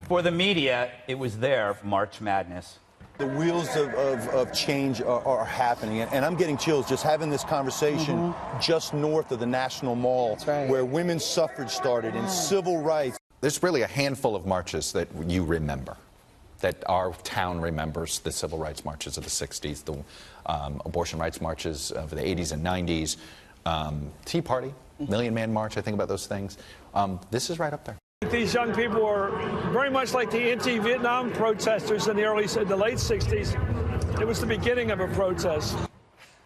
For the media, it was their March Madness. The wheels of change are happening, and I'm getting chills just having this conversation just north of the National Mall, where women's suffrage started and civil rights. There's really a handful of marches that you remember, that our town remembers: the civil rights marches of the 60s, the abortion rights marches of the 80s and 90s, Tea Party, Million Man March. I think about those things. This is right up there. These young people are very much like the anti-Vietnam protesters in the late 60s. It was the beginning of a protest.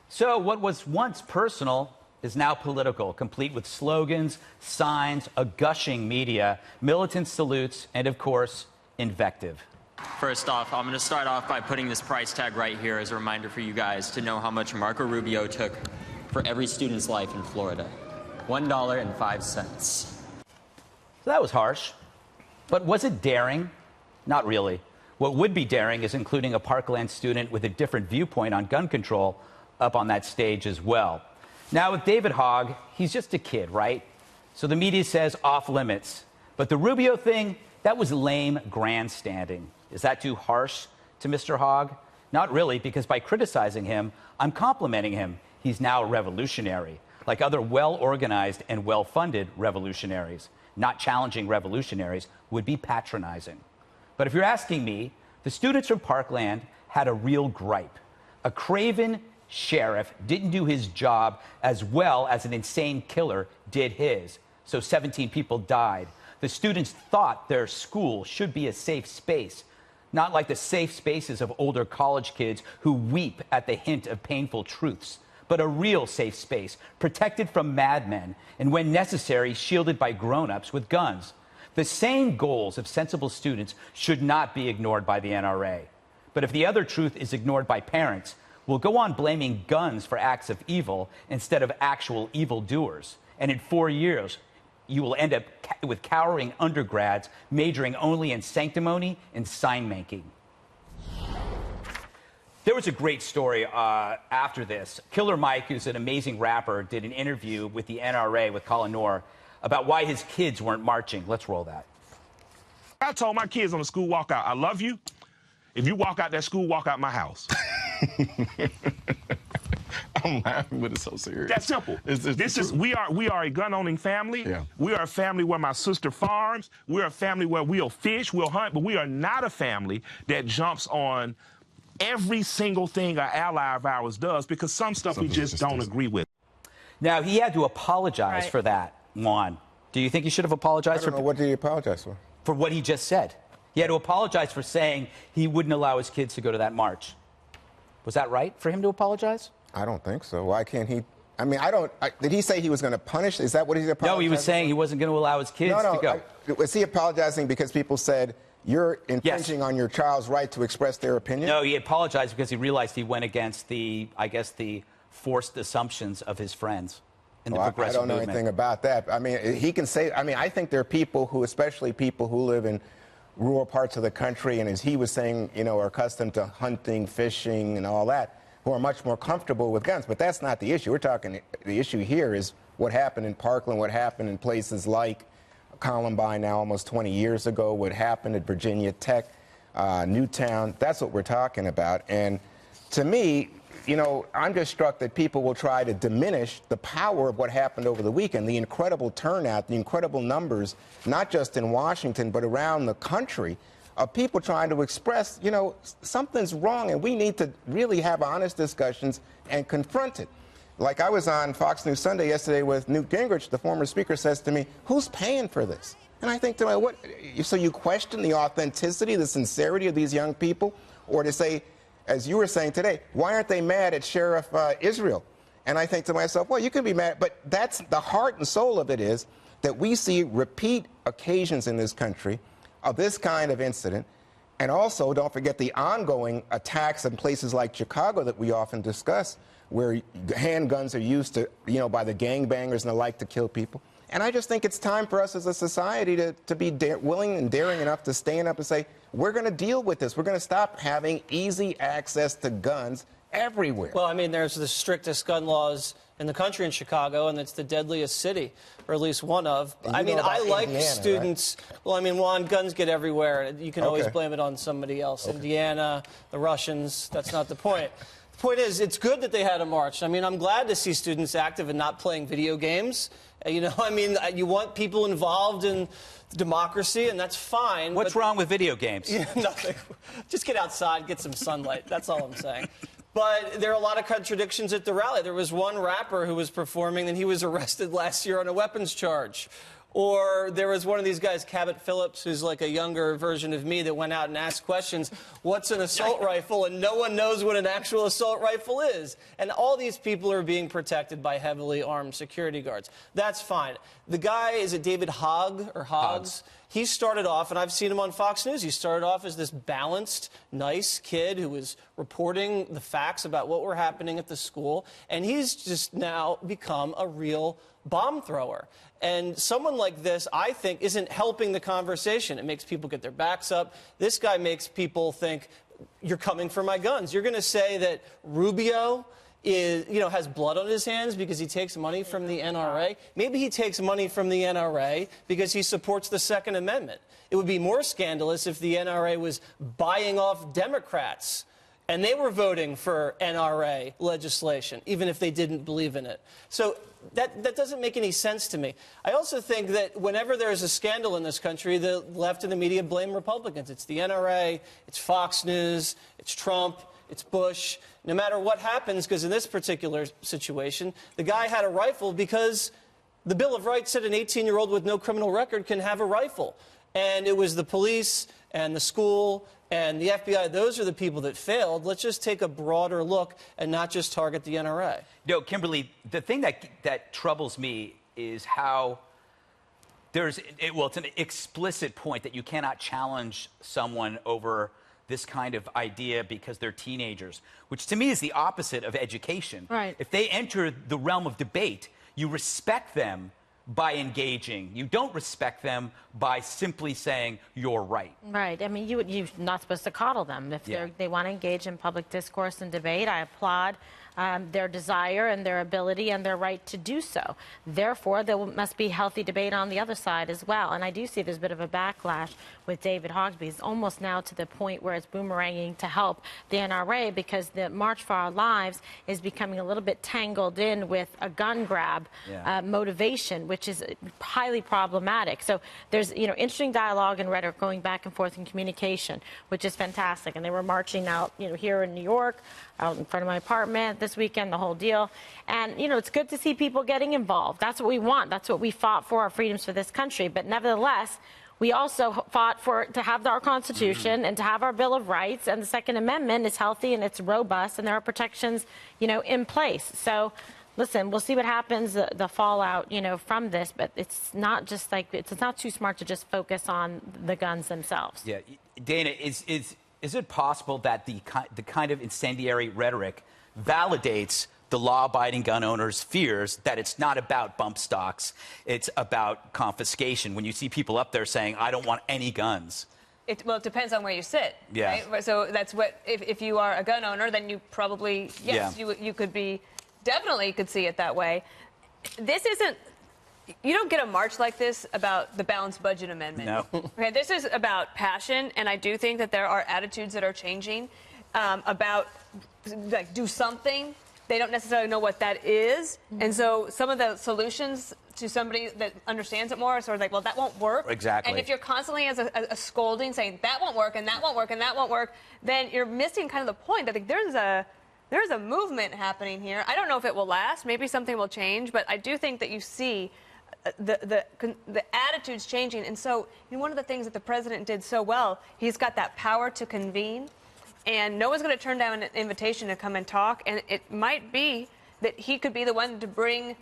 So what was once personal is now political, complete with slogans, signs, a gushing media, militant salutes, and, of course, invective. First off, I'm going to start off by putting this price tag right here as a reminder for you guys to know how much Marco Rubio took for every student's life in Florida. $1.05. So that was harsh. But was it daring? Not really. What would be daring is including a Parkland student with a different viewpoint on gun control up on that stage as well. Now, with David Hogg, he's just a kid, right? So the media says off limits. But the Rubio thing, that was lame grandstanding. Is that too harsh to Mr. Hogg? Not really, because by criticizing him, I'm complimenting him. He's now a revolutionary, like other well-organized and well-funded revolutionaries. Not challenging revolutionaries would be patronizing. But if you're asking me, the students from Parkland had a real gripe. A craven sheriff didn't do his job as well as an insane killer did his. So 17 people died. The students thought their school should be a safe space, not like the safe spaces of older college kids who weep at the hint of painful truths, but a real safe space, protected from madmen, and when necessary, shielded by grown-ups with guns. The same goals of sensible students should not be ignored by the NRA. But if the other truth is ignored by parents, we'll go on blaming guns for acts of evil instead of actual evildoers. And in 4 years, you will end up with cowering undergrads majoring only in sanctimony and sign-making. There was a great story after this. Killer Mike, who's an amazing rapper, did an interview with the NRA, with Colin Noor, about why his kids weren't marching. Let's roll that. I told my kids on the school walkout, I love you. If you walk out that school, walk out my house. I'm laughing, but it's so serious. That's simple. We are a gun-owning family. Yeah. We are a family where my sister farms. We're a family where we'll fish, we'll hunt, but we are not a family that jumps on every single thing an ally of ours does, because some stuff we just don't agree with. Now, he had to apologize for that, Juan. Do you think he should have apologized? I don't know. What did he apologize for? For what he just said. He had to apologize for saying he wouldn't allow his kids to go to that march. Was that right for him to apologize? I don't think so. Why can't he? I mean, did he say he was going to punish? Is that what he's apologizing? No, he was saying he wasn't going to allow his kids to go. Was he apologizing because people said you're infringing on your child's right to express their opinion? No, he apologized because he realized he went against the forced assumptions of his friends in the progressive movement. I don't know anything about that. I mean, he can say, I think there are people who, especially people who live in rural parts of the country, and as he was saying, are accustomed to hunting, fishing, and all that, who are much more comfortable with guns. But that's not the issue. We're talking, the issue here is what happened in Parkland, what happened in places like Columbine now almost 20 years ago, what happened at Virginia Tech, Newtown. That's what we're talking about. And to me, I'm just struck that people will try to diminish the power of what happened over the weekend, the incredible turnout, the incredible numbers, not just in Washington, but around the country, of people trying to express, something's wrong, and we need to really have honest discussions and confront it. Like I was on Fox News Sunday yesterday with Newt Gingrich, the former speaker, says to me, who's paying for this? And I think to myself, so you question the authenticity, the sincerity of these young people? Or to say, as you were saying today, why aren't they mad at Sheriff Israel? And I think to myself, well, you can be mad, but that's the heart and soul of it, is that we see repeat occasions in this country of this kind of incident. And also, don't forget the ongoing attacks in places like Chicago that we often discuss, where handguns are used to, by the gangbangers and the like to kill people. And I just think it's time for us as a society to be willing and daring enough to stand up and say, we're going to deal with this. We're going to stop having easy access to guns everywhere. Well, I mean, there's the strictest gun laws in the country in Chicago, and it's the deadliest city, or at least one of. I mean, I like Indiana, students. Right? Well, I mean, Juan, guns get everywhere. You can always blame it on somebody else. Indiana, the Russians, that's not the point. The point is, it's good that they had a march. I mean, I'm glad to see students active and not playing video games. You know, I mean, you want people involved in democracy, and that's fine. What's wrong with video games? Yeah, nothing. Just get outside, get some sunlight. That's all I'm saying. But there are a lot of contradictions at the rally. There was one rapper who was performing, and he was arrested last year on a weapons charge. Or there was one of these guys, Cabot Phillips, who's like a younger version of me, that went out and asked questions, what's an assault rifle? And no one knows what an actual assault rifle is. And all these people are being protected by heavily armed security guards. That's fine. The guy, is it David Hogg or Hoggs? He started off, and I've seen him on Fox News, he started off as this balanced, nice kid who was reporting the facts about what were happening at the school, and he's just now become a real bomb thrower. And someone like this, I think, isn't helping the conversation. It makes people get their backs up. This guy makes people think, you're coming for my guns. You're going to say that Rubio has blood on his hands because he takes money from the NRA. Maybe he takes money from the NRA because he supports the Second Amendment. It would be more scandalous if the NRA was buying off Democrats and they were voting for NRA legislation, even if they didn't believe in it. So that doesn't make any sense to me. I also think that whenever there's a scandal in this country, the left and the media blame Republicans. It's the NRA, it's Fox News, it's Trump, it's Bush. No matter what happens, because in this particular situation, the guy had a rifle because the Bill of Rights said an 18-year-old with no criminal record can have a rifle. And it was the police and the school and the FBI. Those are the people that failed. Let's just take a broader look and not just target the NRA. No, Kimberly, the thing that troubles me is how it's an explicit point that you cannot challenge someone over this kind of idea because they're teenagers, which to me is the opposite of education. Right. If they enter the realm of debate, you respect them by engaging. You don't respect them by simply saying you're right. Right. I mean, you're not supposed to coddle them. If they want to engage in public discourse and debate, I applaud their desire and their ability and their right to do so. Therefore, there must be healthy debate on the other side as well. And I do see there's a bit of a backlash with David Hogsby. It's almost now to the point where it's boomeranging to help the NRA because the March for Our Lives is becoming a little bit tangled in with a gun grab motivation, which is highly problematic. So there's interesting dialogue and rhetoric going back and forth in communication, which is fantastic. And they were marching out here in New York, out in front of my apartment this weekend, the whole deal. And it's good to see people getting involved. That's what we want. That's what we fought for, our freedoms for this country. But nevertheless, we also fought to have our Constitution and to have our Bill of Rights, and the Second Amendment is healthy and it's robust, and there are protections, in place. So, listen, we'll see what happens, the fallout, from this. But it's not just it's not too smart to just focus on the guns themselves. Yeah, Dana, is it possible that the kind of incendiary rhetoric validates the law-abiding gun owners' fears that it's not about bump stocks, it's about confiscation? When you see people up there saying, I don't want any guns. Well, it depends on where you sit, right? So that's what, if you are a gun owner, then you probably, you could be, definitely could see it that way. This isn't, you don't get a march like this about the balanced budget amendment. No. Okay, this is about passion, and I do think that there are attitudes that are changing about, do something. They don't necessarily know what that is. And so some of the solutions to somebody that understands it more are sort of well, that won't work. Exactly. And if you're constantly as a scolding saying that won't work and that won't work and that won't work, then you're missing kind of the point. I think there's a movement happening here. I don't know if it will last. Maybe something will change, but I do think that you see the attitudes changing. And so one of the things that the president did so well, he's got that power to convene. And no one's going to turn down an invitation to come and talk. And it might be that he could be the one to bring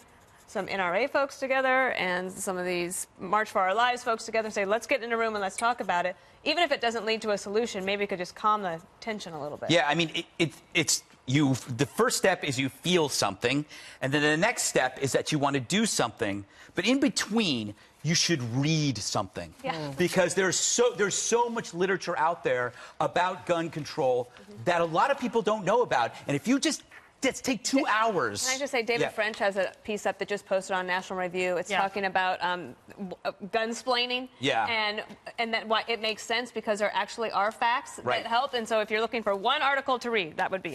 some NRA folks together and some of these March for Our Lives folks together and say, let's get in a room and let's talk about it. Even if it doesn't lead to a solution, maybe it could just calm the tension a little bit. Yeah, I mean, the first step is you feel something, and then the next step is that you want to do something. But in between, you should read something. Yeah. Because there's so much literature out there about gun control that a lot of people don't know about. And if you just take 2 hours. Can I just say, David French has a piece up that just posted on National Review. It's talking about gunsplaining. Yeah. And that why it makes sense because there actually are facts that help. And so if you're looking for one article to read, that would be it.